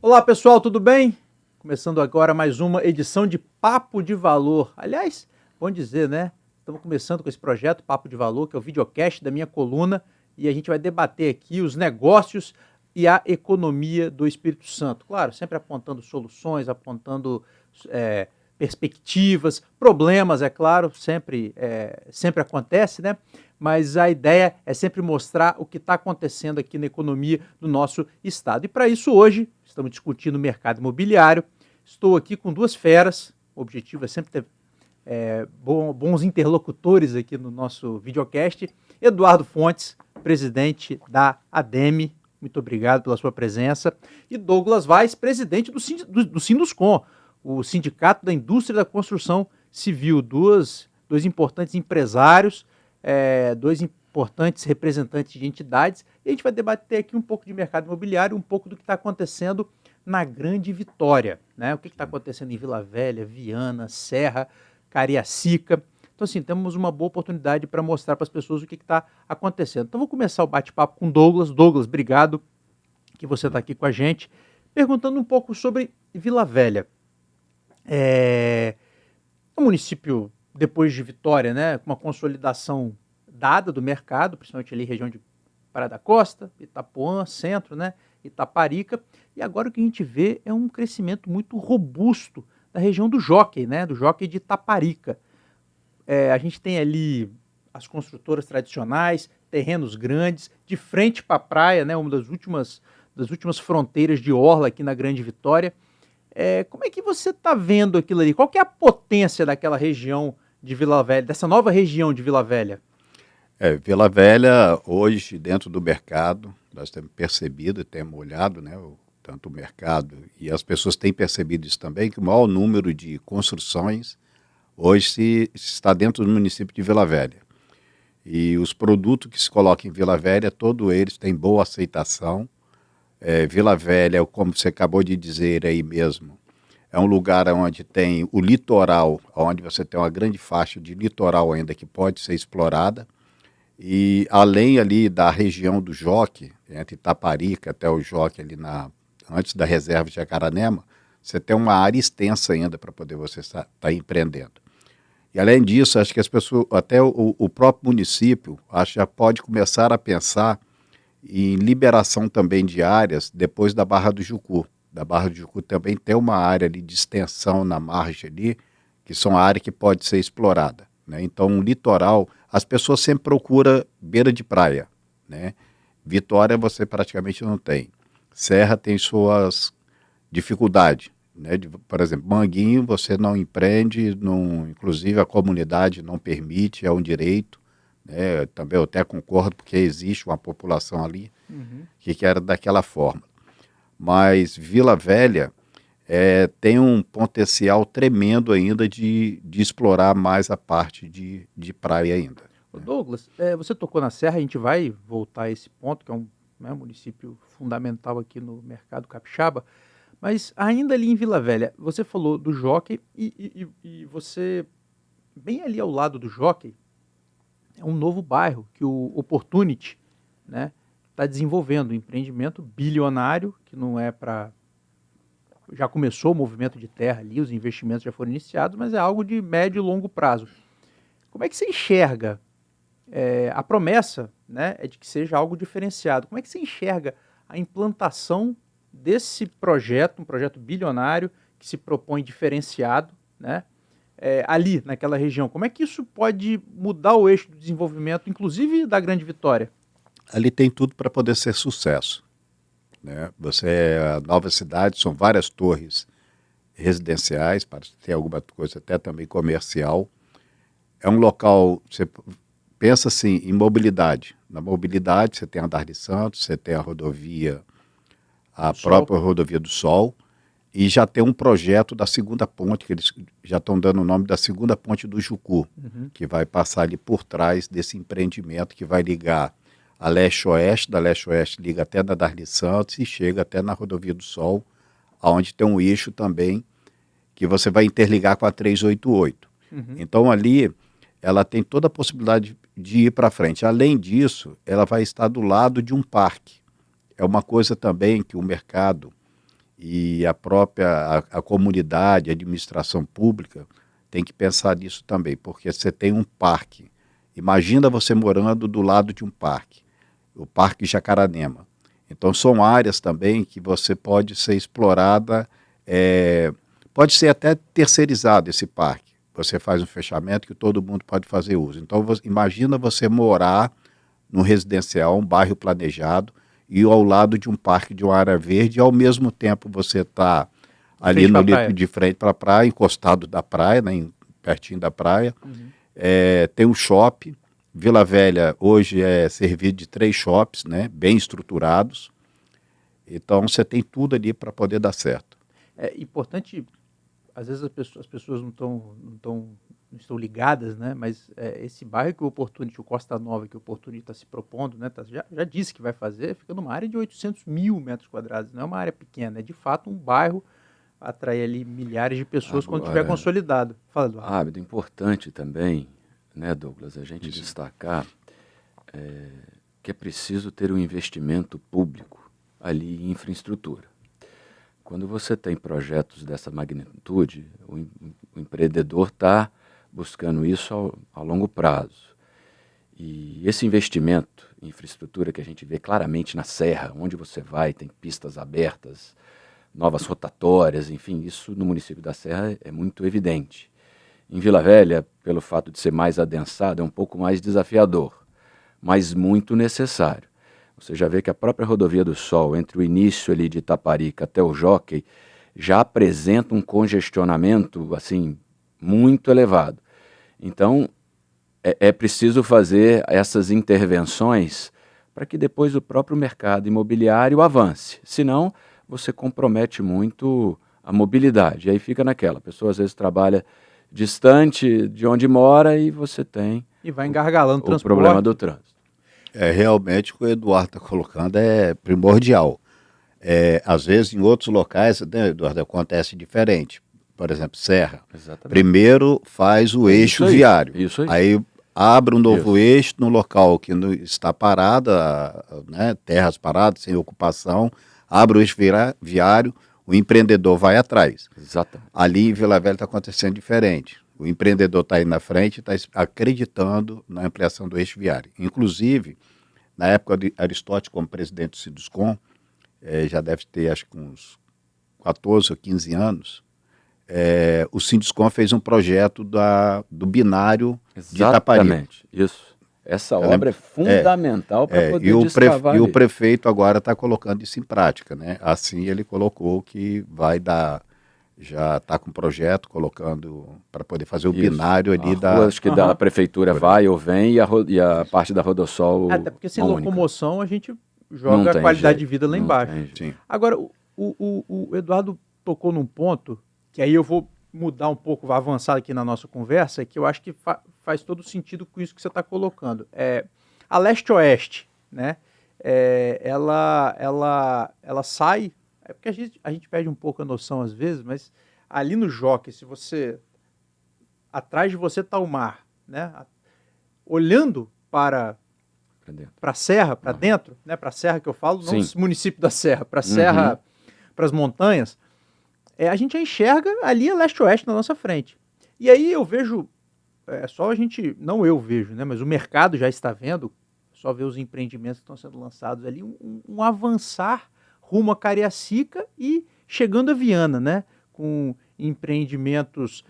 Olá pessoal, tudo bem? Começando agora mais uma edição de Papo de Valor. Aliás, bom dizer, né? Estamos começando com esse projeto Papo de Valor, que é o videocast da minha coluna, e a gente vai debater aqui os negócios e a economia do Espírito Santo. Claro, sempre apontando soluções, apontando perspectivas, problemas, é claro, sempre acontece, né? Mas a ideia é sempre mostrar o que está acontecendo aqui na economia do nosso estado. E para isso hoje estamos discutindo o mercado imobiliário. Estou aqui com duas feras, o objetivo é sempre ter bons interlocutores aqui no nosso videocast. Eduardo Fontes, presidente da ADEME, muito obrigado pela sua presença. E Douglas Vaz, presidente do Sinduscon, o Sindicato da Indústria da Construção Civil. Dois importantes empresários, dois importantes representantes de entidades, e a gente vai debater aqui um pouco de mercado imobiliário, um pouco do que está acontecendo na Grande Vitória, né? O que está acontecendo em Vila Velha, Viana, Serra, Cariacica. Então, assim, temos uma boa oportunidade para mostrar para as pessoas o que está acontecendo. Então, vou começar o bate-papo com Douglas. Douglas, obrigado que você está aqui com a gente, perguntando um pouco sobre Vila Velha. É um município, depois de Vitória, né, com uma consolidação dada do mercado, principalmente ali região de Praia da Costa, Itapuã, Centro, né, Itaparica, e agora o que a gente vê é um crescimento muito robusto da região do Jockey, né, do Jockey de Itaparica. A gente tem ali as construtoras tradicionais, terrenos grandes, de frente para a praia, né, uma das últimas fronteiras de orla aqui na Grande Vitória. Como é que você está vendo aquilo ali? Qual que é a potência daquela região de Vila Velha, dessa nova região de Vila Velha? Vila Velha, hoje, dentro do mercado, nós temos percebido e temos olhado, né, tanto o mercado, e as pessoas têm percebido isso também, que o maior número de construções hoje está dentro do município de Vila Velha. E os produtos que se colocam em Vila Velha, todos eles têm boa aceitação. Vila Velha, como você acabou de dizer aí mesmo, é um lugar onde tem o litoral, onde você tem uma grande faixa de litoral ainda que pode ser explorada. E além ali da região do Jockey, entre Itaparica até o Jockey, ali antes da reserva de Jacaranema, você tem uma área extensa ainda para poder você estar empreendendo. E além disso, acho que as pessoas, até o próprio município, acho que já pode começar a pensar em liberação também de áreas depois da Barra do Jucu. Da Barra do Jucu também tem uma área ali de extensão na margem ali, que são a área que pode ser explorada, né? Então, um litoral, as pessoas sempre procuram beira de praia, né? Vitória você praticamente não tem. Serra tem suas dificuldades, né? Por exemplo, Manguinho você não empreende, inclusive a comunidade não permite, é um direito. Também eu até concordo, porque existe uma população ali que quer daquela forma. Mas Vila Velha tem um potencial tremendo ainda de explorar mais a parte de praia ainda. Douglas, você tocou na Serra, a gente vai voltar a esse ponto, que é um município fundamental aqui no mercado capixaba, mas ainda ali em Vila Velha, você falou do Jockey e você, bem ali ao lado do Jockey, é um novo bairro que o Opportunity, né, está desenvolvendo um empreendimento bilionário, que não é para... Já começou o movimento de terra ali, os investimentos já foram iniciados, mas é algo de médio e longo prazo. Como é que você enxerga? A promessa, né, é de que seja algo diferenciado. Como é que você enxerga a implantação desse projeto, um projeto bilionário que se propõe diferenciado, né, ali naquela região? Como é que isso pode mudar o eixo do desenvolvimento, inclusive da Grande Vitória? Ali tem tudo para poder ser sucesso, né? A nova cidade, são várias torres residenciais, parece ter alguma coisa até também comercial. É um local, você pensa assim, em mobilidade. Na mobilidade você tem a Darli Santos, você tem a rodovia, a própria rodovia do Sol, e já tem um projeto da segunda ponte, que eles já estão dando o nome da segunda ponte do Jucu, que vai passar ali por trás desse empreendimento que vai ligar a leste-oeste, da leste-oeste liga até na Darli Santos e chega até na rodovia do Sol, onde tem um eixo também que você vai interligar com a 388. Então ali ela tem toda a possibilidade de ir para frente. Além disso, ela vai estar do lado de um parque. É uma coisa também que o mercado E a comunidade, a administração pública tem que pensar nisso também, porque você tem um parque. Imagina você morando do lado de um parque, o Parque Jacaranema. Então são áreas também que você pode ser explorada, pode ser até terceirizado esse parque. Você faz um fechamento que todo mundo pode fazer uso. Então imagina você morar num residencial, um bairro planejado, e ao lado de um parque, de uma área verde, e ao mesmo tempo você está ali de frente para a praia, encostado da praia, né, pertinho da praia. Uhum. Tem um shopping. Vila Velha hoje é servido de 3 shops, né, bem estruturados. Então você tem tudo ali para poder dar certo. É importante, às vezes as pessoas não estão ligadas, né? Mas esse bairro que o Opportunity, o Costa Nova, que o Opportunity está se propondo, né? Já disse que vai fazer, fica numa área de 800 mil metros quadrados, não é uma área pequena, é de fato um bairro, atrai ali milhares de pessoas quando estiver consolidado. Fala, Eduardo. Importante também, né, Douglas, a gente destacar que é preciso ter um investimento público ali em infraestrutura. Quando você tem projetos dessa magnitude, o empreendedor está buscando isso ao longo prazo. E esse investimento em infraestrutura que a gente vê claramente na Serra, onde você vai, tem pistas abertas, novas rotatórias, enfim, isso no município da Serra é muito evidente. Em Vila Velha, pelo fato de ser mais adensado, é um pouco mais desafiador, mas muito necessário. Você já vê que a própria Rodovia do Sol, entre o início ali de Itaparica até o Jockey, já apresenta um congestionamento, assim, muito elevado. Então, é preciso fazer essas intervenções para que depois o próprio mercado imobiliário avance. Senão, você compromete muito a mobilidade. E aí fica naquela, a pessoa às vezes trabalha distante de onde mora e você tem e vai engargalando o problema do trânsito. Realmente o que o Eduardo está colocando é primordial. Às vezes em outros locais, né, Eduardo, acontece diferente. Por exemplo, Serra. Exatamente. Primeiro faz o eixo viário. Isso aí abre um novo eixo no local que está parada, né, terras paradas, sem ocupação, abre o eixo viário, o empreendedor vai atrás. Exatamente. Ali em Vila Velha está acontecendo diferente. O empreendedor está aí na frente e está acreditando na ampliação do eixo viário. Inclusive, na época de Aristóteles como presidente do Sinduscom, já deve ter acho que uns 14 ou 15 anos, o Sinduscom fez um projeto do binário de Itaparica. Exatamente, isso. Essa obra é fundamental para poder destravar E o prefeito agora está colocando isso em prática, né? Assim ele colocou que vai dar... Já está com o projeto, colocando para poder fazer o binário ali da... Ruas que da prefeitura vai ou vem e a parte da Rodossol até porque sem locomoção a gente joga a qualidade de vida lá embaixo. Agora, o Eduardo tocou num ponto que aí eu vou mudar um pouco, vou avançar aqui na nossa conversa, que eu acho que faz todo sentido com isso que você está colocando. A leste-oeste, né? Ela sai... É porque a gente perde um pouco a noção às vezes, mas ali no Jockey, se você... Atrás de você está o mar, né? Olhando para a serra, para dentro, né? Para a serra que eu falo, não o município da serra, para a serra, para as montanhas, a gente já enxerga ali a leste-oeste na nossa frente. E aí eu vejo, só a gente, não eu vejo, né? Mas o mercado já está vendo, só ver os empreendimentos que estão sendo lançados ali, um avançar rumo a Cariacica e chegando a Viana, né? Com empreendimentos,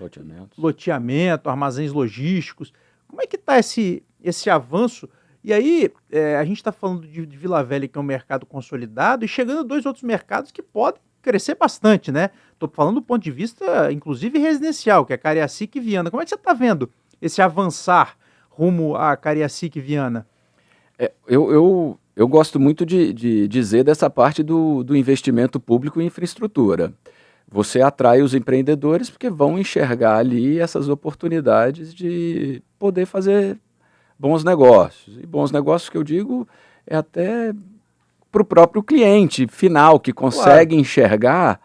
loteamento, armazéns logísticos. Como é que está esse avanço? E aí, a gente está falando de Vila Velha, que é um mercado consolidado, e chegando a 2 outros mercados que podem crescer bastante, né? Estou falando do ponto de vista, inclusive, residencial, que é Cariacica e Viana. Como é que você está vendo esse avançar rumo a Cariacica e Viana? Eu gosto muito de dizer dessa parte do investimento público em infraestrutura. Você atrai os empreendedores porque vão enxergar ali essas oportunidades de poder fazer bons negócios. E bons negócios que eu digo é até para o próprio cliente final, que consegue enxergar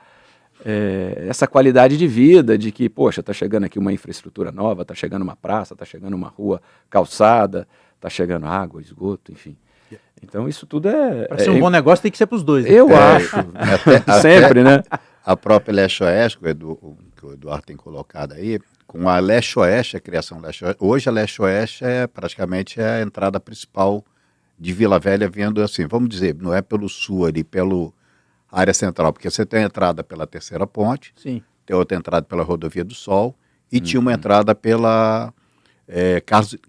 essa qualidade de vida, de que, poxa, está chegando aqui uma infraestrutura nova, está chegando uma praça, está chegando uma rua calçada, está chegando água, esgoto, enfim. Então isso tudo é... Para ser um bom negócio tem que ser para os dois. Né? Eu acho. Sempre, né? A própria Leste-Oeste, que o Eduardo tem colocado aí, com a Leste-Oeste, a criação Leste-Oeste, hoje a Leste-Oeste é praticamente a entrada principal de Vila Velha, vindo assim, vamos dizer, não é pelo sul ali, pela área central, porque você tem a entrada pela Terceira Ponte, Sim. tem outra entrada pela Rodovia do Sol, e tinha uma entrada pela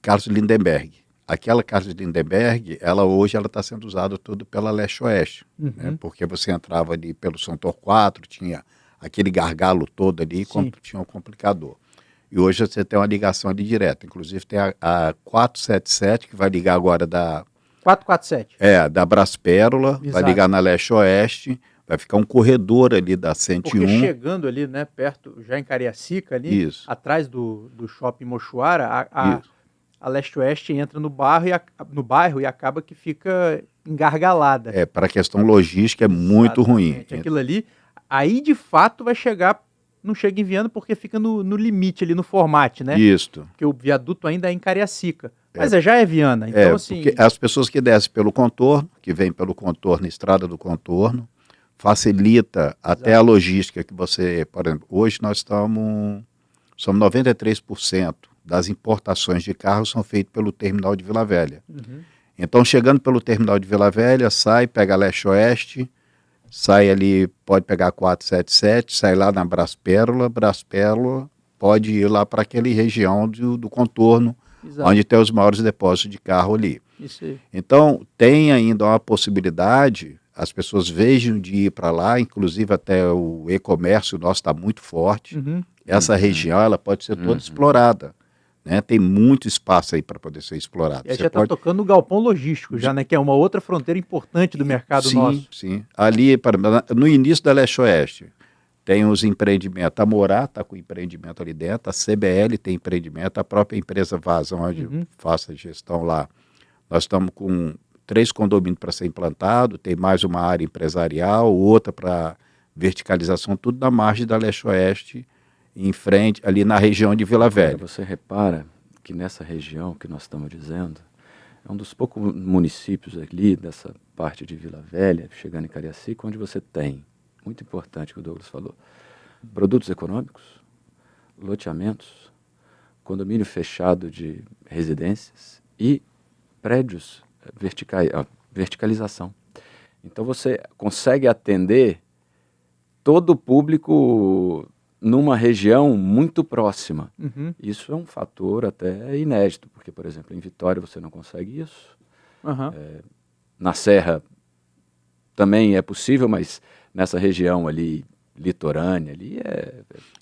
Carlos Lindenberg. Aquela Carlos Lindenberg, hoje ela está sendo usada tudo pela Leste-Oeste, né? Porque você entrava ali pelo São Torquato, tinha aquele gargalo todo ali, tinha um complicador. E hoje você tem uma ligação ali direta, inclusive tem a 477, que vai ligar agora da... 447. Da Braspérola, vai ligar na Leste-Oeste, vai ficar um corredor ali da 101. Porque chegando ali, né, perto, já em Cariacica ali, atrás do Shopping Mochuara, a Leste-Oeste entra no bairro e acaba que fica engargalada. Para a questão logística é muito ruim. Aquilo ali, aí de fato vai chegar, não chega em Viana porque fica no limite ali, no Formate, né? Isso. Porque o viaduto ainda é em Cariacica. Mas já é Viana, então assim... Porque as pessoas que descem pelo contorno, que vêm pelo contorno, estrada do contorno, facilita até a logística que você, por exemplo, hoje nós somos 93% das importações de carros são feitas pelo terminal de Vila Velha. Então, chegando pelo terminal de Vila Velha, sai, pega a Leste-Oeste, sai ali, pode pegar a 477, sai lá na Braspérola, pode ir lá para aquela região do contorno, onde tem os maiores depósitos de carro ali. Isso aí. Então, tem ainda uma possibilidade, as pessoas vejam de ir para lá, inclusive até o e-comércio nosso está muito forte. Essa região ela pode ser toda explorada. Né? Tem muito espaço aí para poder ser explorado. E aí já está tocando no galpão logístico, já, né? Que é uma outra fronteira importante do mercado nosso. Sim. Ali, no início da Leste-Oeste, tem os empreendimentos. A Morá está com empreendimento ali dentro, a CBL tem empreendimento, a própria empresa Vazão, onde faço a gestão lá. Nós estamos com 3 condomínios para ser implantado, tem mais uma área empresarial, outra para verticalização, tudo na margem da Leste-Oeste, em frente, ali na região de Vila Velha. Você repara que nessa região que nós estamos dizendo, é um dos poucos municípios ali, dessa parte de Vila Velha, chegando em Cariacica, onde você tem, muito importante que o Douglas falou, produtos econômicos, loteamentos, condomínio fechado de residências e prédios verticalização. Então você consegue atender todo o público numa região muito próxima. Isso é um fator até inédito, porque, por exemplo, em Vitória você não consegue isso. Na Serra também é possível, mas nessa região ali, litorânea, ali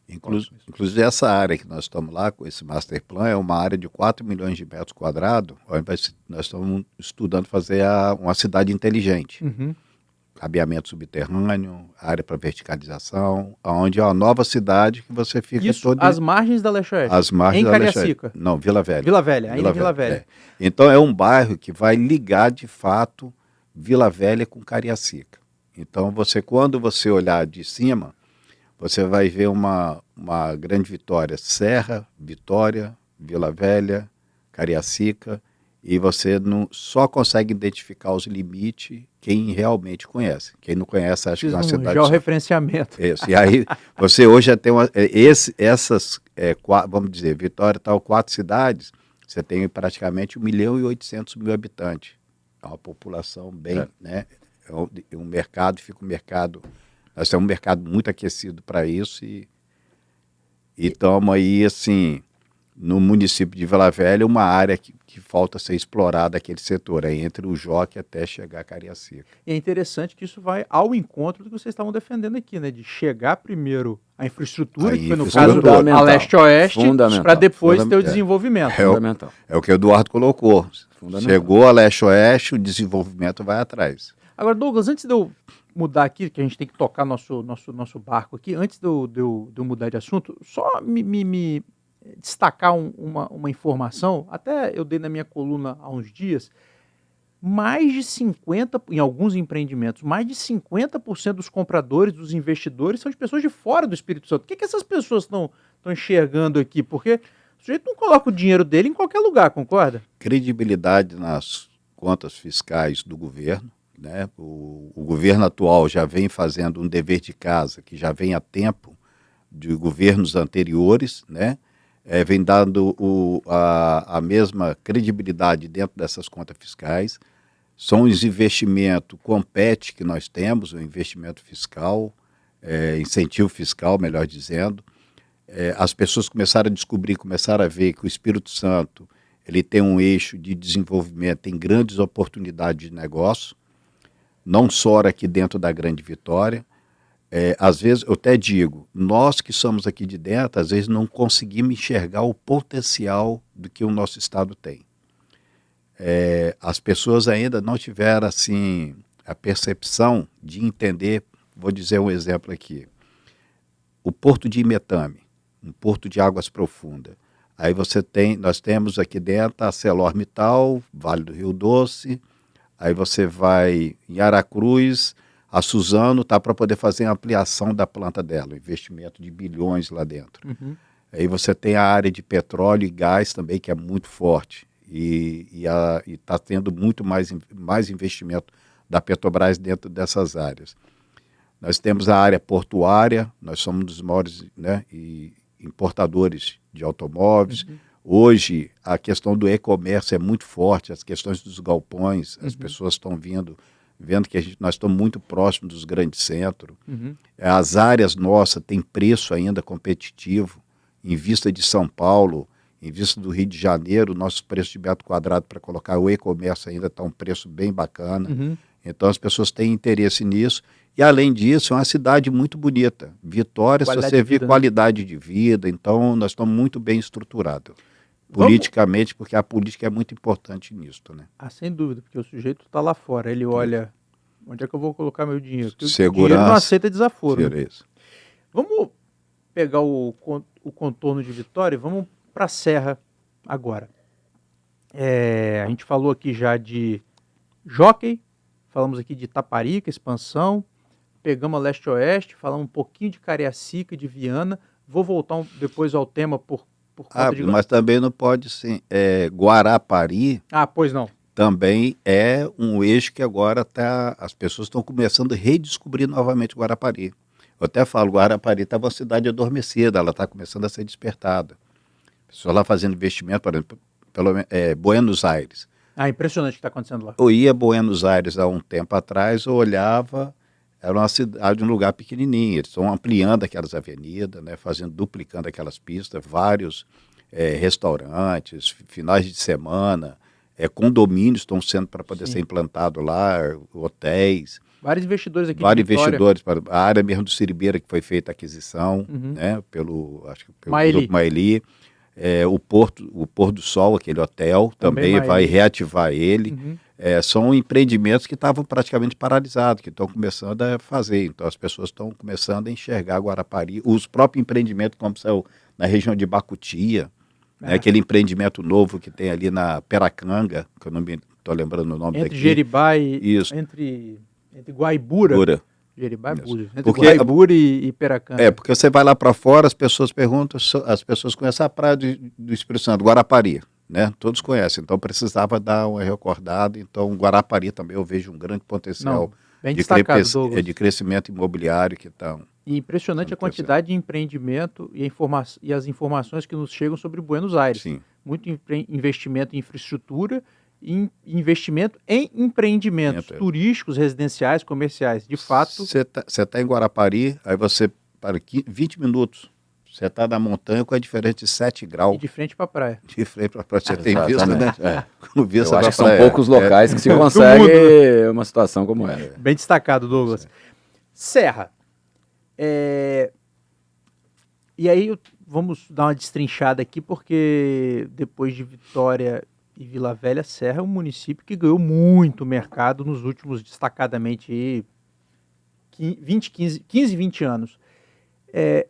Inclusive essa área que nós estamos lá, com esse master plan, é uma área de 4 milhões de metros quadrados, onde nós estamos estudando fazer uma cidade inteligente. Cabeamento subterrâneo, área para verticalização, onde é uma nova cidade que você fica às margens da Leste-Oeste? Às margens em da Cariacica? Não, Vila Velha. Vila Velha, ainda Vila Velha. Então é um bairro que vai ligar de fato Vila Velha com Cariacica. Então quando você olhar de cima, você vai ver uma grande Vitória, Serra, Vitória, Vila Velha, Cariacica, e você só consegue identificar os limites quem realmente conhece. Quem não conhece, acha que é uma cidade... georreferenciamento. Isso. E aí, você hoje já tem vamos dizer, Vitória tal, 4 cidades, você tem praticamente 1.800.000 habitantes. É uma população bem, né? É um mercado, nós temos um mercado muito aquecido para isso e estamos aí, assim, no município de Vila Velha, uma área que falta ser explorada, aquele setor, aí entre o Jockey até chegar a Cariacica. E é interessante que isso vai ao encontro do que vocês estavam defendendo aqui, né? De chegar primeiro a infraestrutura, que foi no caso da Leste-Oeste, para depois ter o desenvolvimento. Fundamental. É o que o Eduardo colocou. Chegou a Leste-Oeste, o desenvolvimento vai atrás. Agora, Douglas, antes de eu mudar aqui, que a gente tem que tocar nosso barco aqui, antes de eu mudar de assunto, só me destacar uma informação, até eu dei na minha coluna há uns dias, mais de 50%, em alguns empreendimentos, mais de 50% dos compradores, dos investidores, são de pessoas de fora do Espírito Santo. O que essas pessoas estão enxergando aqui? Porque o sujeito não coloca o dinheiro dele em qualquer lugar, concorda? Credibilidade contas fiscais do governo, né? O governo atual já vem fazendo um dever de casa que já vem há tempo de governos anteriores, né? Vem dando a mesma credibilidade dentro dessas contas fiscais. São os investimentos com PET que nós temos, o investimento fiscal, incentivo fiscal, melhor dizendo. As pessoas começaram a descobrir, começaram a ver que o Espírito Santo ele tem um eixo de desenvolvimento, tem grandes oportunidades de negócio, não só aqui dentro da Grande Vitória. Às vezes, eu até digo, nós que somos aqui de dentro, às vezes não conseguimos enxergar o potencial do que o nosso estado tem. As pessoas ainda não tiveram assim, a percepção de entender, vou dizer um exemplo aqui, o Porto de Imetame, um porto de águas profundas. Aí nós temos aqui dentro a ArcelorMittal, Vale do Rio Doce, aí você vai em Aracruz, a Suzano está para poder fazer a ampliação da planta dela, um investimento de bilhões lá dentro. Uhum. Aí você tem a área de petróleo e gás também, que é muito forte, e está tendo muito mais investimento da Petrobras dentro dessas áreas. Nós temos a área portuária, nós somos um dos maiores, né, importadores de automóveis. Uhum. Hoje, a questão do e-comércio é muito forte, as questões dos galpões, as pessoas estão vendo que nós estamos muito próximos dos grandes centros. Uhum. As áreas nossas têm preço ainda competitivo, em vista de São Paulo, em vista do Rio de Janeiro, nosso preço de metro quadrado para colocar o e-comércio ainda está um preço bem bacana. Uhum. Então as pessoas têm interesse nisso. E além disso, é uma cidade muito bonita. Vitória, se você vê qualidade de vida, então nós estamos muito bem estruturados. Politicamente, porque a política é muito importante nisso, né? Sem dúvida, porque o sujeito está lá fora, ele olha, onde é que eu vou colocar meu dinheiro? Porque segurança, o dinheiro não aceita desaforo. Né? Vamos pegar o contorno de Vitória e vamos para a Serra agora. A gente falou aqui já de Jockey, falamos aqui de Itaparica, expansão, pegamos a leste-oeste, falamos um pouquinho de Cariacica, de Viana. Vou voltar depois ao tema por conta de... Mas também não pode sim. Guarapari... pois não. Também é um eixo que agora as pessoas estão começando a redescobrir novamente Guarapari. Eu até falo, Guarapari estava uma cidade adormecida, ela está começando a ser despertada. Pessoas lá fazendo investimento, por exemplo, Buenos Aires. Impressionante o que está acontecendo lá. Eu ia a Buenos Aires há um tempo atrás, eu olhava, era uma cidade, um lugar pequenininho, eles estão ampliando aquelas avenidas, né, duplicando aquelas pistas, vários restaurantes, finais de semana, condomínios estão sendo para poder ser implantado lá, hotéis. Vários investidores aqui Vários investidores, para a área mesmo do Siribeira, que foi feita a aquisição, né, pelo Grupo Maeli. O Pôr do Sol, aquele hotel, também vai reativar ele. Uhum. São empreendimentos que estavam praticamente paralisados, que estão começando a fazer. Então as pessoas estão começando a enxergar Guarapari. Os próprios empreendimentos, como saiu na região de Bacutia, né, aquele empreendimento novo que tem ali na Peracanga, que eu não estou lembrando o nome daqui. Entre Jeribá e... Isso. Entre Guaibura. Jeribá é Búzios. Entre Guaibura e Peracanga. Porque você vai lá para fora, as pessoas perguntam, as pessoas conhecem a praia do Espírito Santo, Guarapari, né? Todos conhecem, então precisava dar uma recordada. Então, Guarapari também eu vejo um grande potencial de crescimento imobiliário que está... E impressionante a quantidade de empreendimento e as informações que nos chegam sobre Buenos Aires. Sim. Muito investimento em infraestrutura, investimento em empreendimentos turísticos, residenciais, comerciais. De fato... Você tá em Guarapari, aí você para 20 minutos. Você está na montanha com a diferença de 7 graus. E de frente para a praia. De frente para a praia. Você tem visto, né? Eu acho que são poucos locais que se consegue uma situação como essa. Bem destacado, Douglas. Serra. E aí vamos dar uma destrinchada aqui, porque depois de Vitória e Vila Velha, Serra é um município que ganhou muito mercado nos últimos, destacadamente, 15, 20 anos.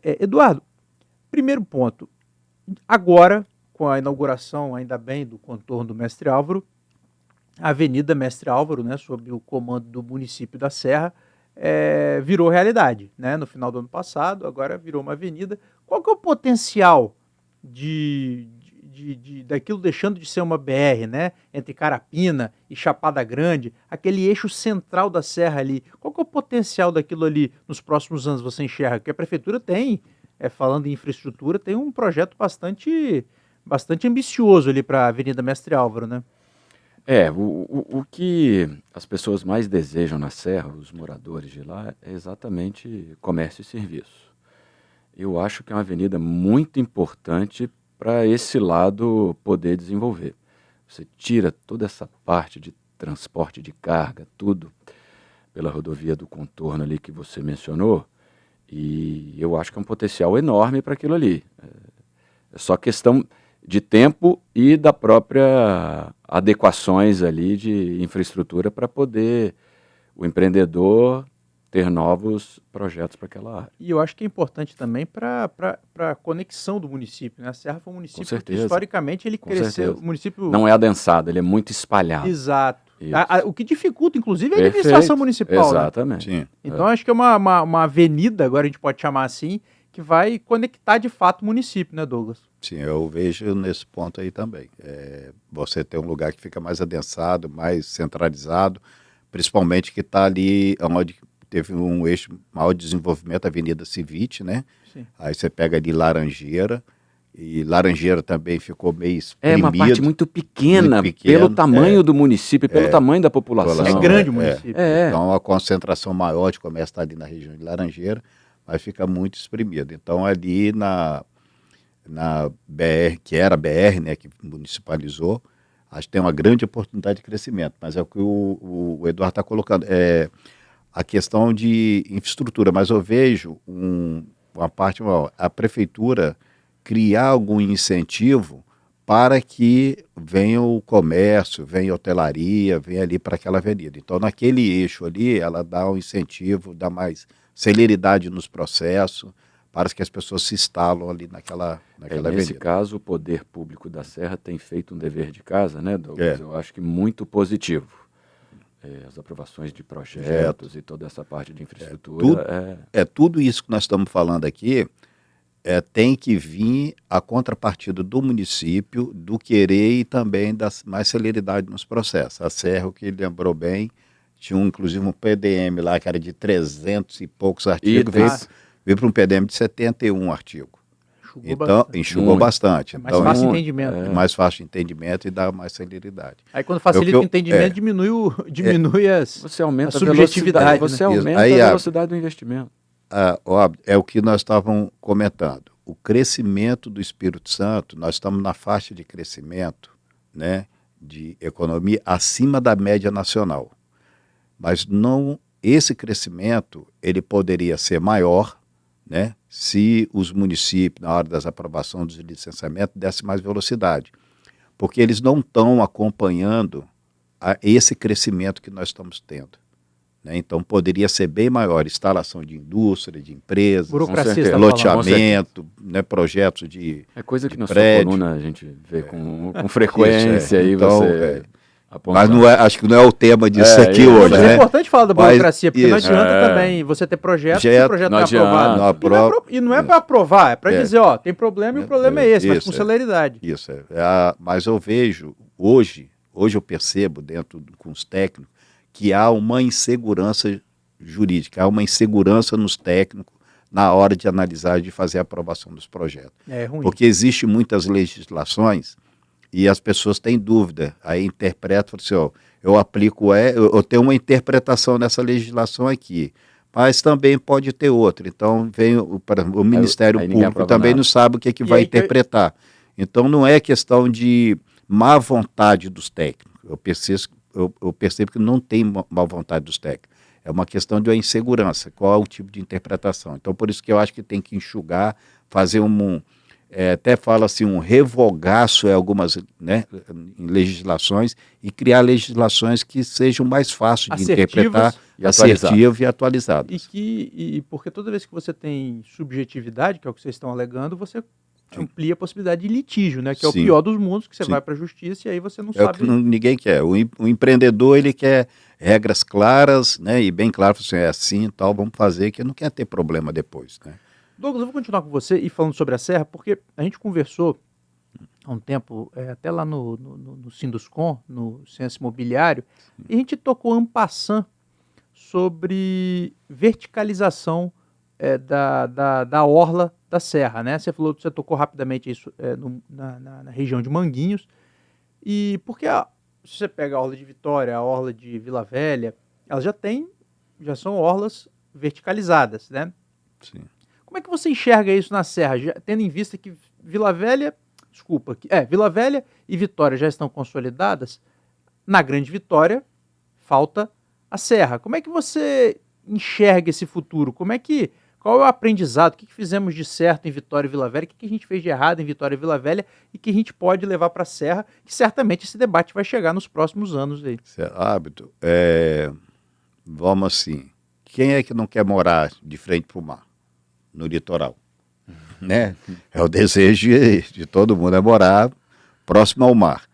Eduardo, primeiro ponto, agora, com a inauguração, ainda bem, do contorno do Mestre Álvaro, a Avenida Mestre Álvaro, né, sob o comando do município da Serra, virou realidade, né, no final do ano passado, agora virou uma avenida. Qual que é o potencial de daquilo deixando de ser uma BR, né? Entre Carapina e Chapada Grande, aquele eixo central da serra ali. Qual que é o potencial daquilo ali nos próximos anos, você enxerga? Porque a prefeitura tem, falando em infraestrutura, tem um projeto bastante ambicioso ali para a Avenida Mestre Álvaro, né? O que as pessoas mais desejam na Serra, os moradores de lá, é exatamente comércio e serviço. Eu acho que é uma avenida muito importante para esse lado poder desenvolver. Você tira toda essa parte de transporte de carga, tudo, pela rodovia do contorno ali que você mencionou, e eu acho que é um potencial enorme para aquilo ali. É só questão de tempo e da própria adequações ali de infraestrutura para poder o empreendedor ter novos projetos para aquela área. E eu acho que é importante também para a conexão do município, né? A Serra foi um município que historicamente ele cresceu. O município não é adensado, ele é muito espalhado. Exato. O que dificulta, inclusive, é a administração municipal. Exatamente. Né? Então, acho que é uma avenida, agora a gente pode chamar assim, que vai conectar de fato o município, né, Douglas? Sim, eu vejo nesse ponto aí também. Você tem um lugar que fica mais adensado, mais centralizado, principalmente que está ali onde teve um eixo maior de desenvolvimento, a Avenida Civite, né? Sim. Aí você pega ali Laranjeira, e Laranjeira também ficou meio exprimido. É uma parte muito pequena pelo tamanho do município, pelo tamanho da população. É grande o município. Então a concentração maior de comércio está ali na região de Laranjeira, mas fica muito exprimido. Então ali na BR, que era a BR, né, que municipalizou, acho que tem uma grande oportunidade de crescimento, mas é o que o Eduardo está colocando, a questão de infraestrutura, mas eu vejo uma parte, a prefeitura criar algum incentivo para que venha o comércio, venha a hotelaria, venha ali para aquela avenida. Então, naquele eixo ali, ela dá um incentivo, dá mais celeridade nos processos, para que as pessoas se instalam ali naquela avenida. Nesse caso, o poder público da Serra tem feito um dever de casa, né, Douglas? Eu acho que muito positivo. As aprovações de projetos e toda essa parte de infraestrutura. Tudo isso que nós estamos falando aqui tem que vir a contrapartida do município, do querer e também da mais celeridade nos processos. A Serra, o que ele lembrou bem, tinha inclusive um PDM lá que era de 300 e poucos artigos, veio para um PDM de 71 artigos. Enxugou bastante. Mais fácil de entendimento. Mais fácil de entendimento e dá mais celeridade. Aí quando facilita o entendimento, diminui você aumenta a subjetividade. Você aumenta a velocidade do investimento. É o que nós estávamos comentando. O crescimento do Espírito Santo, nós estamos na faixa de crescimento, né, de economia acima da média nacional. Mas esse crescimento ele poderia ser maior, né, se os municípios, na hora das aprovações dos licenciamentos, dessem mais velocidade. Porque eles não estão acompanhando esse crescimento que nós estamos tendo. Né? Então, poderia ser bem maior instalação de indústria, de empresas, loteamento, né, projetos de coisa que na sua prédio. coluna a gente vê com frequência. Aí então, você... Mas acho que não é o tema disso aqui hoje. Mas é importante falar da burocracia, porque não adianta também você ter projeto, se o projeto não é aprovado. E não é para aprovar, é para dizer, tem problema e o problema é esse, mas com celeridade. Isso. Mas eu vejo, hoje eu percebo, com os técnicos, que há uma insegurança jurídica, há uma insegurança nos técnicos na hora de analisar e de fazer a aprovação dos projetos. É ruim. Porque existem muitas legislações e as pessoas têm dúvida, aí interpretam, assim, eu aplico, eu tenho uma interpretação nessa legislação aqui, mas também pode ter outra. Então, vem o Ministério Público também não sabe o que vai interpretar. Então, não é questão de má vontade dos técnicos. Eu percebo que não tem má vontade dos técnicos. É uma questão de uma insegurança, qual é o tipo de interpretação. Então, por isso que eu acho que tem que enxugar, fazer até fala assim, um revogaço em algumas, né, em legislações e criar legislações que sejam mais fáceis de interpretar, assertivas e atualizadas. Porque toda vez que você tem subjetividade, que é o que vocês estão alegando, você amplia a possibilidade de litígio, né, que é o pior dos mundos, que você vai para a justiça e aí você não sabe... É o que ninguém quer. O empreendedor, ele quer regras claras, né, e bem claro, assim, é assim e tal, vamos fazer, que não quer ter problema depois, né. Douglas, eu vou continuar com você e falando sobre a Serra, porque a gente conversou há um tempo, até lá no Sinduscon, no Censo Imobiliário, e a gente tocou en passant sobre verticalização da orla da serra, né? Você tocou rapidamente isso na região de Manguinhos, e porque se você pega a orla de Vitória, a orla de Vila Velha, elas já são orlas verticalizadas, né? Sim. Como é que você enxerga isso na serra, tendo em vista que Vila Velha e Vitória já estão consolidadas? Na Grande Vitória falta a serra. Como é que você enxerga esse futuro? Qual é o aprendizado? O que fizemos de certo em Vitória e Vila Velha? O que a gente fez de errado em Vitória e Vila Velha? E que a gente pode levar para a serra? Que certamente esse debate vai chegar nos próximos anos aí. Hábito, vamos assim, quem é que não quer morar de frente para o mar? No litoral, né? É o desejo de todo mundo, é morar próximo ao mar.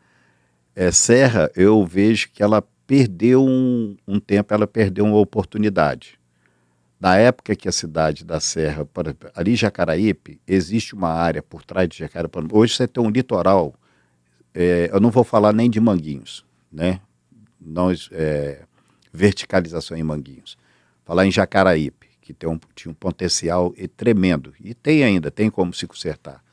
Serra, eu vejo que ela perdeu um tempo, ela perdeu uma oportunidade. Na época que a cidade da Serra, ali em Jacaraípe, existe uma área por trás de Jacaraípe. Hoje você tem um litoral, eu não vou falar nem de Manguinhos, né? Verticalização em Manguinhos. Falar em Jacaraípe, que tinha um potencial tremendo, e tem como se consertar.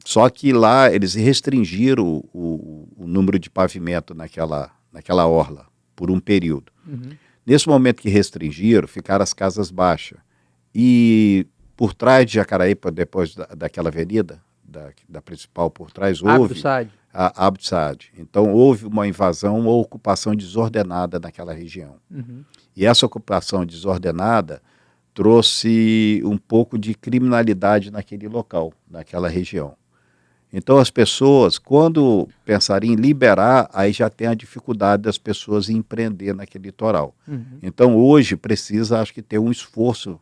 Só que lá eles restringiram o número de pavimento naquela orla por um período. Uhum. Nesse momento que restringiram, ficaram as casas baixas. E por trás de Jacaraípe, depois daquela avenida, da principal por trás, houve a Abdo Saad. Então houve uma invasão, uma ocupação desordenada naquela região. Uhum. E essa ocupação desordenada trouxe um pouco de criminalidade naquele local, naquela região. Então as pessoas, quando pensarem em liberar, aí já tem a dificuldade das pessoas em empreender naquele litoral. Uhum. Então hoje precisa, acho que, ter um esforço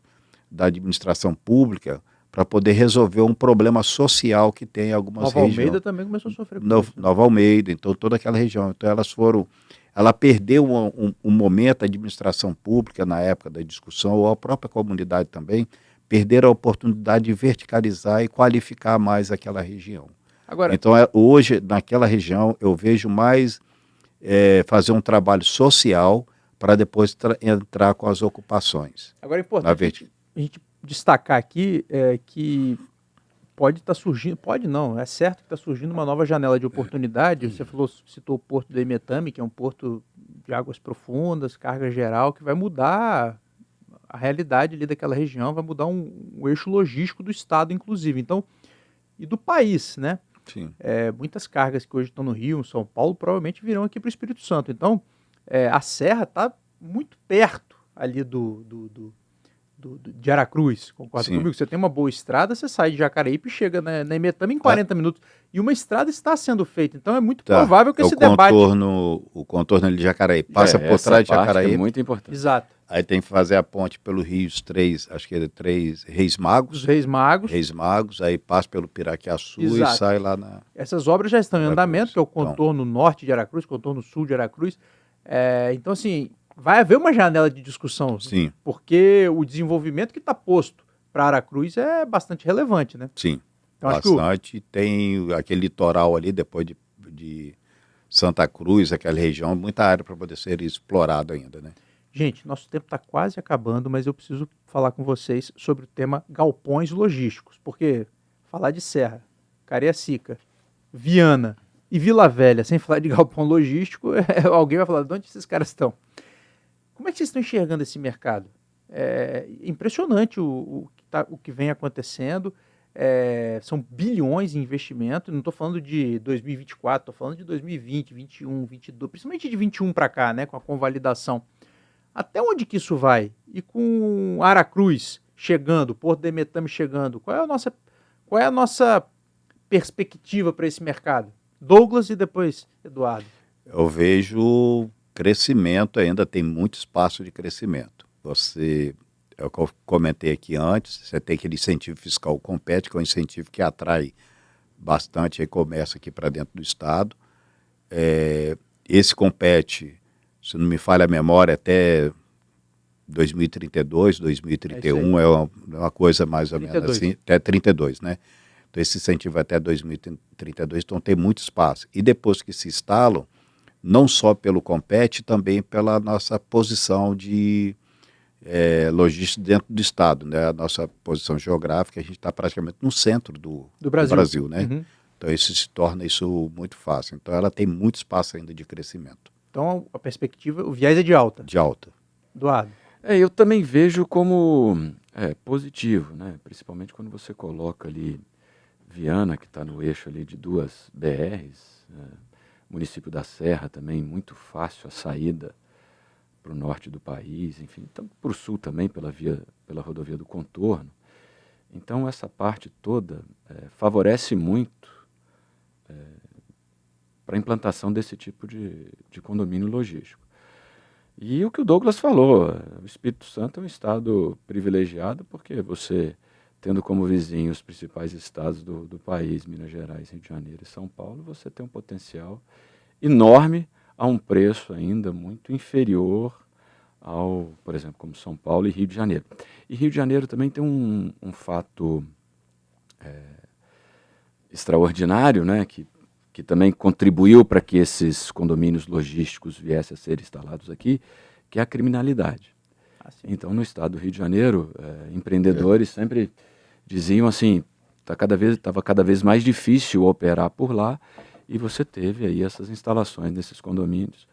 da administração pública para poder resolver um problema social que tem em algumas regiões. Nova Almeida também começou a sofrer com isso. Nova Almeida, então toda aquela região. Então ela perdeu um momento, a administração pública na época da discussão, ou a própria comunidade também, perderam a oportunidade de verticalizar e qualificar mais aquela região. Agora, então, hoje, naquela região, eu vejo mais fazer um trabalho social para depois entrar com as ocupações. Agora é importante a gente destacar aqui que pode estar surgindo, pode não, é certo que está surgindo uma nova janela de oportunidade. Você citou o porto do Emetame, que é um porto de águas profundas, carga geral, que vai mudar a realidade ali daquela região, vai mudar um eixo logístico do estado, inclusive, então, e do país, né? Sim. Muitas cargas que hoje estão no Rio, em São Paulo, provavelmente virão aqui para o Espírito Santo. Então, a serra está muito perto ali de Aracruz, concorda comigo? Você tem uma boa estrada, você sai de Jacaraípe e chega na Emetame em 40 minutos. E uma estrada está sendo feita, então é muito provável que esse debate... O contorno ali de Jacaraípe, passa por trás de Jacaraípe. É muito importante. Exato. Aí tem que fazer a ponte pelo Rio, acho que três Reis Magos. Os Reis Magos. Reis Magos, aí passa pelo Piraquiaçu. Exato. E sai lá na... Essas obras já estão em andamento, que é o contorno norte de Aracruz, contorno sul de Aracruz. Então, assim, vai haver uma janela de discussão. Sim. Porque o desenvolvimento que está posto para Aracruz é bastante relevante, né? Sim, então, bastante. Tem aquele litoral ali, depois de Santa Cruz, aquela região, muita área para poder ser explorado ainda, né? Gente, nosso tempo está quase acabando, mas eu preciso falar com vocês sobre o tema galpões logísticos, porque falar de Serra, Cariacica, Viana e Vila Velha, sem falar de galpão logístico, alguém vai falar, de onde esses caras estão? Como é que vocês estão enxergando esse mercado? É impressionante o que vem acontecendo, são bilhões em investimento, não estou falando de 2024, estou falando de 2020, 2021, 2022, principalmente de 2021 para cá, né, com a convalidação. Até onde que isso vai? E com Aracruz chegando, Porto de Emetame chegando, qual é a nossa perspectiva para esse mercado? Douglas e depois Eduardo. Eu vejo crescimento, ainda tem muito espaço de crescimento. É o que eu comentei aqui antes, você tem aquele incentivo fiscal Compete, que é um incentivo que atrai bastante comércio aqui para dentro do estado. Esse Compete, se não me falha a memória, até 2032, 2031, é uma coisa mais ou 32. Menos assim, até 32, né? Então, esse incentivo vai até 2032, então tem muito espaço. E depois que se instalam, não só pelo Compete, também pela nossa posição de logística dentro do Estado, né? A nossa posição geográfica, a gente está praticamente no centro do Brasil, né? Uhum. Então isso se torna isso muito fácil. Então ela tem muito espaço ainda de crescimento. Então a perspectiva, o viés é de alta. De alta. Eduardo. Eu também vejo como positivo, né? Principalmente quando você coloca ali Viana, que está no eixo ali de 2 BRs, município da Serra também, muito fácil a saída para o norte do país, enfim, então para o sul também pela rodovia do contorno. Então essa parte toda favorece muito para a implantação desse tipo de condomínio logístico. E o que o Douglas falou, o Espírito Santo é um estado privilegiado porque você, tendo como vizinho os principais estados do país, Minas Gerais, Rio de Janeiro e São Paulo, você tem um potencial enorme a um preço ainda muito inferior ao, por exemplo, como São Paulo e Rio de Janeiro. E Rio de Janeiro também tem um fato extraordinário, né, que também contribuiu para que esses condomínios logísticos viessem a ser instalados aqui, que é a criminalidade. Então, no estado do Rio de Janeiro, empreendedores sempre diziam assim, estava cada vez mais difícil operar por lá, e você teve aí essas instalações desses condomínios,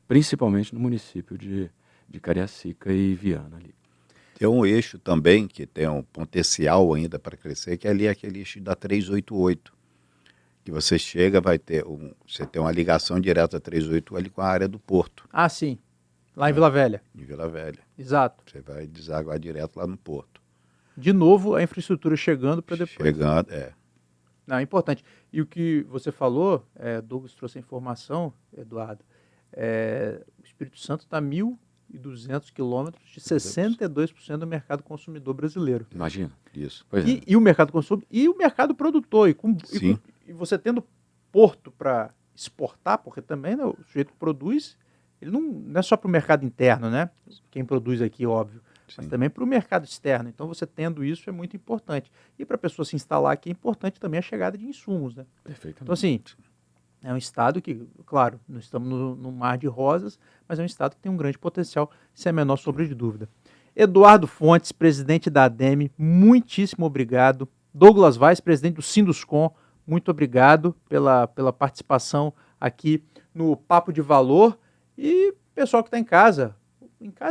principalmente no município de Cariacica e Viana ali. Tem um eixo também que tem um potencial ainda para crescer, que é ali aquele eixo da 388, que você chega, você tem uma ligação direta da 388 ali com a área do Porto. Ah, sim. Lá em Vila Velha. Em Vila Velha. Exato. Você vai desaguar direto lá no Porto. De novo, a infraestrutura chegando para depois. Chegando, Não, é importante. E o que você falou, Douglas trouxe a informação, Eduardo, o Espírito Santo está a 1.200 quilômetros de 62% do mercado consumidor brasileiro. Imagina. Isso. E o mercado consumidor e o mercado produtor. E você tendo porto para exportar, porque também, né, o sujeito que produz, ele não é só para o mercado interno, né? Quem produz aqui, óbvio. Sim. Mas também para o mercado externo. Então, você tendo isso é muito importante. E para a pessoa se instalar aqui, é importante também a chegada de insumos, né? Perfeitamente. Então, assim, é um estado que, claro, não estamos no mar de rosas, mas é um estado que tem um grande potencial, sem a menor sombra de dúvida. Eduardo Fontes, presidente da ADEME, muitíssimo obrigado. Douglas Vaz, presidente do Sinduscom, muito obrigado pela participação aqui no Papo de Valor. E pessoal que está em casa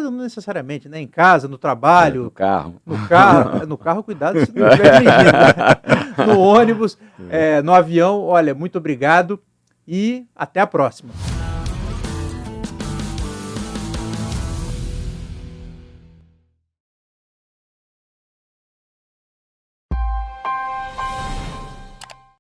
não necessariamente, né? Em casa, no trabalho. No carro. No carro, cuidado se não estiver dirigindo. Né? No ônibus, no avião. Olha, muito obrigado e até a próxima.